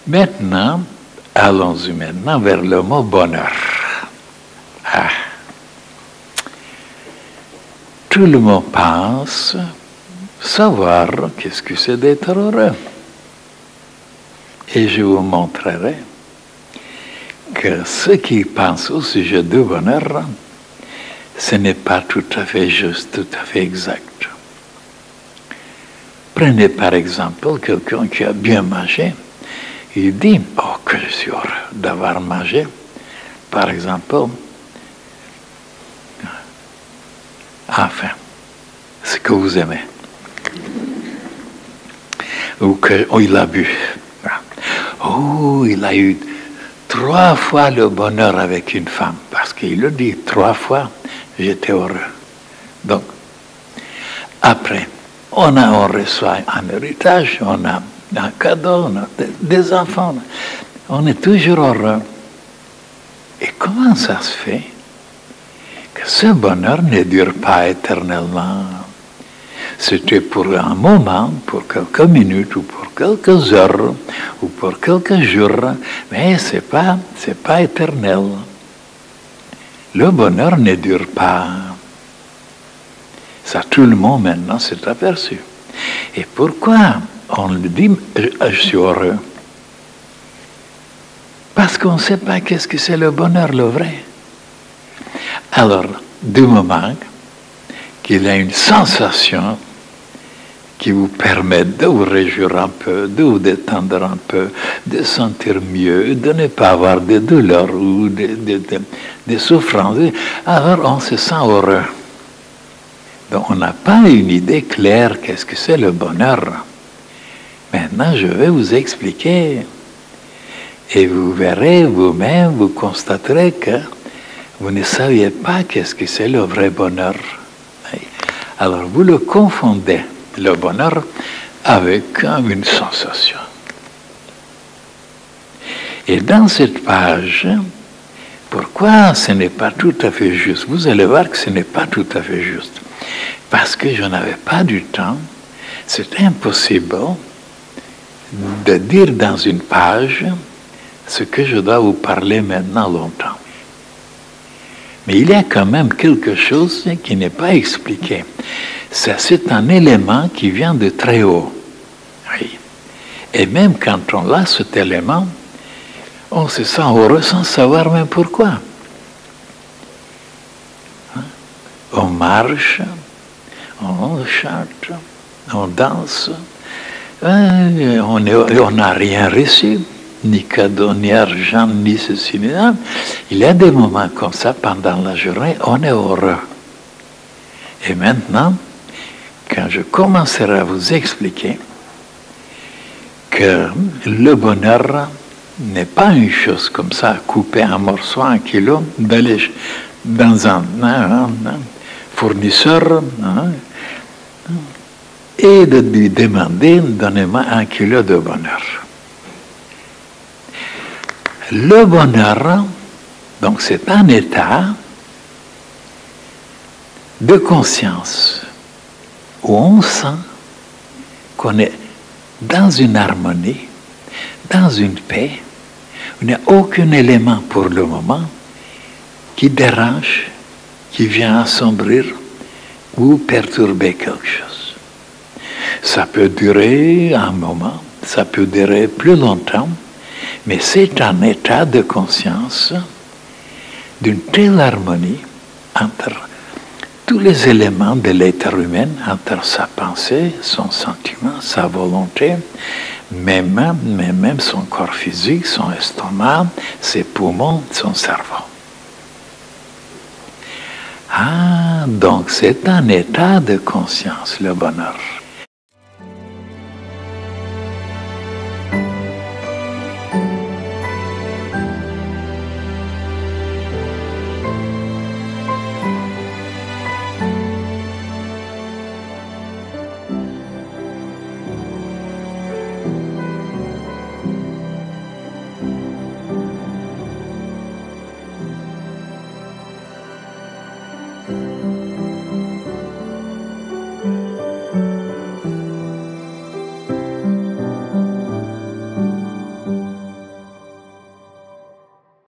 Maintenant, allons-y maintenant vers le mot bonheur. Ah. Tout le monde pense savoir qu'est-ce que c'est d'être heureux. Et je vous montrerai que ce qui pensent au sujet du bonheur, ce n'est pas tout à fait juste, tout à fait exact. Prenez par exemple quelqu'un qui a bien mangé. Il dit, oh, que je suis heureux d'avoir mangé, par exemple, enfin, ce que vous aimez. Ou qu'il a bu. Oh, il a eu 3 fois le bonheur avec une femme, parce qu'il le dit, 3 fois, j'étais heureux. Donc, après, on reçoit un héritage, on a un cadeau, on a des enfants, on est toujours heureux. Et comment ça se fait que ce bonheur ne dure pas éternellement? C'était pour un moment, pour quelques minutes, ou pour quelques heures, ou pour quelques jours, mais c'est pas éternel. Le bonheur ne dure pas. Ça, tout le monde maintenant s'est aperçu. Et pourquoi on le dit, je suis heureux? Parce qu'on ne sait pas qu'est-ce que c'est le bonheur, le vrai. Alors, du moment qu'il y a une sensation qui vous permet de vous réjouir un peu, de vous détendre un peu, de sentir mieux, de ne pas avoir de douleurs ou de souffrances, alors on se sent heureux. Donc on n'a pas une idée claire qu'est-ce que c'est le bonheur. Maintenant, je vais vous expliquer. Et vous verrez vous-même, vous constaterez que vous ne saviez pas qu'est-ce que c'est le vrai bonheur. Alors vous le confondez, le bonheur, avec une sensation. Et dans cette page, pourquoi ce n'est pas tout à fait juste? Vous allez voir que ce n'est pas tout à fait juste. Parce que je n'avais pas du temps, c'est impossible de dire dans une page ce que je dois vous parler maintenant longtemps. Mais il y a quand même quelque chose qui n'est pas expliqué. C'est un élément qui vient de très haut. Oui. Et même quand on a cet élément, on se sent heureux sans savoir même pourquoi. On marche, on chante, on danse, on n'a rien reçu, ni cadeau, ni argent, ni ceci, ni ça. Il y a des moments comme ça, pendant la journée, on est heureux. Et maintenant, quand je commencerai à vous expliquer que le bonheur n'est pas une chose comme ça, couper un morceau, 1 kilo, d'aller dans un fournisseur et de lui demander, donnez-moi 1 kilo de bonheur. Le bonheur, donc c'est un état de conscience où on sent qu'on est dans une harmonie, dans une paix, où il n'y a aucun élément pour le moment qui dérange, qui vient assombrir ou perturber quelque chose. Ça peut durer un moment, ça peut durer plus longtemps, mais c'est un état de conscience d'une telle harmonie entre tous les éléments de l'être humain, entre sa pensée, son sentiment, sa volonté, même son corps physique, son estomac, ses poumons, son cerveau. Ah, donc c'est un état de conscience, le bonheur.